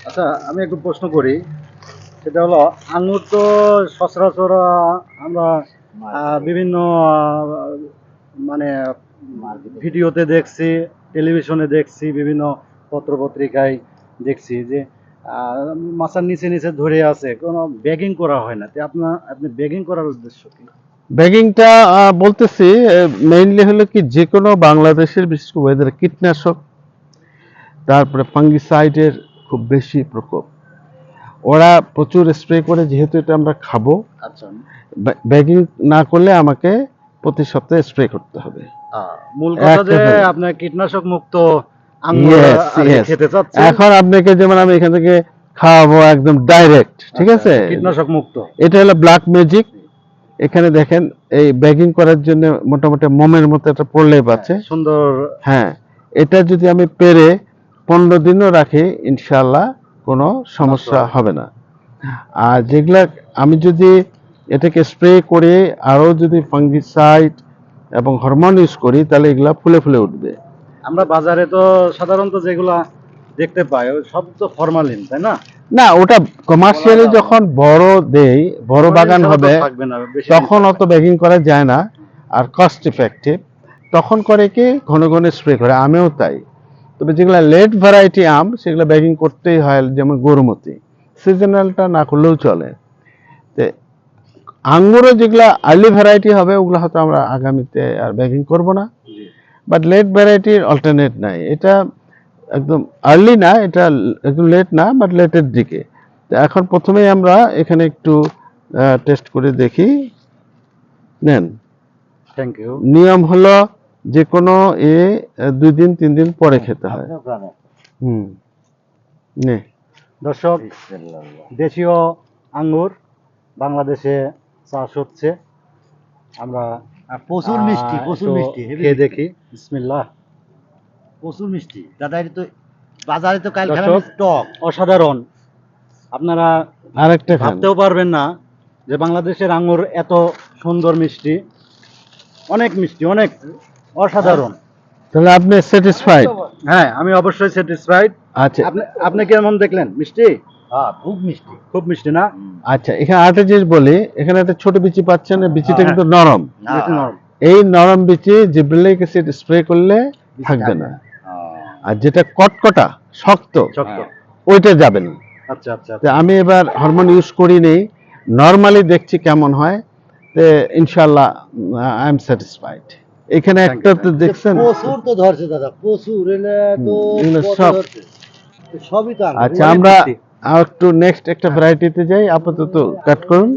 আচ্ছা, আমি একটু প্রশ্ন করি। সেটা হলো, আঙ্গুর তো সচরাচর আমরা বিভিন্ন মানে ভিডিওতে দেখছি, টেলিভিশনে দেখছি, বিভিন্ন পত্রপত্রিকায় দেখছি যে মাছার নিচে নিচে ধরে আছে, কোনো ব্যাগিং করা হয় না। তো আপনি ব্যাগিং করার উদ্দেশ্য কি? ব্যাগিংটা বলতেছি মেইনলি হলো কি, যে কোনো বাংলাদেশের বিশেষ করে ওয়েদার কীটনাশক, তারপরে ফাঙ্গিসাইডের খুব বেশি প্রকোপ, ওরা প্রচুর স্প্রে করে, যেহেতু এটা আমরা খাবো। আচ্ছা, ব্যাগিং না করলে আমাকে প্রতি সপ্তাহে স্প্রে করতে হবে। মূল কথা যে একটা আপনার কীটনাশক মুক্ত আঙ্গুর ইয়েস আর কি ইয়েস খেতে চাচ্ছেন। এখন আপনাকে যেমন আমি এখান থেকে খাওয়াবো একদম ডাইরেক্ট, ঠিক আচ্ছা, আছে? কীটনাশক মুক্ত। এটা হলো ব্ল্যাক ম্যাজিক। এখানে দেখেন এই ব্যাগিং করার জন্য মোটামুটি মোমের মতো একটা প্রলেপ আছে, সুন্দর। হ্যাঁ। এটা যদি আমি পেরে 15 দিনও রাখি, ইনশাল্লাহ কোনো সমস্যা হবে না। আর যেগুলা আমি যদি এটাকে স্প্রে করে আরো যদি ফাঙ্গিসাইড এবং হরমোন ইউজ করি, তাহলে এগুলা ফুলে ফুলে উঠবে। আমরা বাজারে তো সাধারণত যেগুলা দেখতে পাই ওই সব তো ফরমালিন, তাই না? না, ওটা কমার্শিয়ালি যখন বড় দেই, বড় বাগান হবে, থাকবে না বেশি দিন তখন থাকবে অত ব্যাগিং করা যায় না, আর কস্ট ইফেক্টিভ। তখন করে কি ঘন ঘন স্প্রে করে, আমিও তাই। তবে যেগুলা লেট ভ্যারাইটি আম, সেগুলো ব্যাগিং করতেই হয়, যেমন গরুমতি। সিজনালটা না করলেও চলে। তো আঙ্গুরও যেগুলা আর্লি ভ্যারাইটি হবে, ওগুলো হয়তো আমরা আগামীতে আর ব্যাগিং করব না। জি। বাট লেট ভ্যারাইটির অল্টারনেট নাই, এটা একদম আর্লি না, এটা একদম লেট না, বাট লেটের দিকে। তো এখন প্রথমেই আমরা এখানে একটু টেস্ট করে দেখি। নেন। Thank you. নিয়ম হলো যে কোনো 2 দিন 3 দিন পরে খেতে হয়। হুম, নে। দর্শক, দেশীয় আঙ্গুর বাংলাদেশে চাষ হচ্ছে। আমরা প্রচুর মিষ্টি, প্রচুর একটু মিষ্টি, হেভি খেয়ে মিষ্টি। দেখি। বিসমিল্লাহ। প্রচুর মিষ্টি দাদা, এটা তো বাজারে তো কাল দর্শক, খেলাম টক। অসাধারণ। আপনারা আরেকটা খান। ভাবতেও পারবেন না যে বাংলাদেশের আঙ্গুর এত সুন্দর মিষ্টি, অনেক মিষ্টি, অনেক অসাধারণ। তাহলে আপনি স্যাটিসফাইড? হ্যাঁ, আমি অবশ্যই স্যাটিসফাইড। আচ্ছা আপনি কেমন দেখলেন? মিষ্টি? হ্যাঁ, খুব মিষ্টি। খুব মিষ্টি না? আচ্ছা, এখানে আরেকটা জিনিস বলি, এখানে একটা ছোট বিচি পাচ্ছেন, এই বিচিটা কিন্তু নরম। বেশি নরম। এই নরম বিচি জিব্রেলিক অ্যাসিড স্প্রে করলে থাকবে না, আর যেটা কটকটা শক্ত শক্ত। ওইটা যাবে না। আচ্ছা আচ্ছা তো আমি এবার হরমোন ইউজ করিনি, নর্মালি দেখছি কেমন হয়। তো ইনশাল্লাহ আই এম স্যাটিসফাইড। এখানে Thank একটা you, তো দেখছেন, প্রচুর তো ধরছে দাদা, প্রচুর। এলে তো এগুলো কত সব। ধরছে? সবই তো আঙ্গুর। আচ্ছা, অনেক আমরা মিষ্টি। আর একটু নেক্সট একটা ভ্যারাইটিতে যাই, আপাতত কাট করুন।